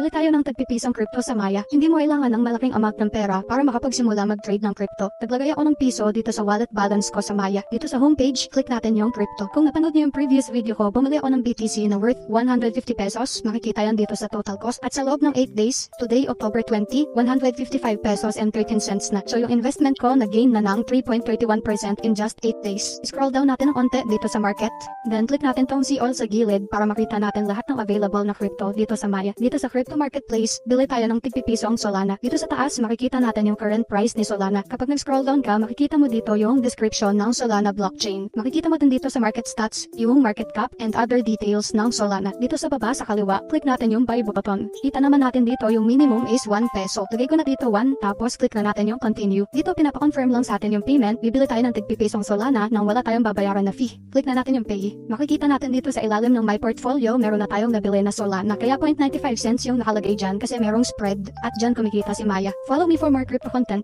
Bili tayo ng tagpipisong crypto sa Maya. Hindi mo kailangan ng malaking amount ng pera para makapagsimula mag-trade ng crypto. Naglagay ako ng piso dito sa wallet balance ko sa Maya. Dito sa homepage, click natin yung crypto. Kung napanood niyo yung previous video ko, bumili ako ng BTC na worth 150 pesos. Makikita yan dito sa total cost. At sa loob ng 8 days, today October 20, 155 pesos and 13 cents na. So yung investment ko nag-gain na ng 3.31% in just 8 days. Scroll down natin ng onte dito sa market. Then click natin tong see all sa gilid para makita natin lahat ng available na crypto dito sa Maya. Dito sa crypto marketplace, bili tayo ng tig-pipiso ang Solana. Dito sa taas, makikita natin yung current price ni Solana. Kapag nag-scroll down ka, makikita mo dito yung description ng Solana blockchain. Makikita mo din dito sa market stats, yung market cap and other details ng Solana. Dito sa baba sa kaliwa, click natin yung buy button. Kita naman natin dito yung minimum is 1 peso. Lagay ko na dito 1, tapos click na natin yung continue. Dito pinapa-confirm lang sa atin yung payment. Bibili tayo ng tig-pipisong Solana nang wala tayong babayaran na fee. Click na natin yung pay. Makikita natin dito sa ilalim ng my portfolio, meron na tayong nabili na Solana. Kaya 0.95 cents yung nakalagay dyan kasi merong spread at dyan kumikita si Maya. Follow me for more crypto content.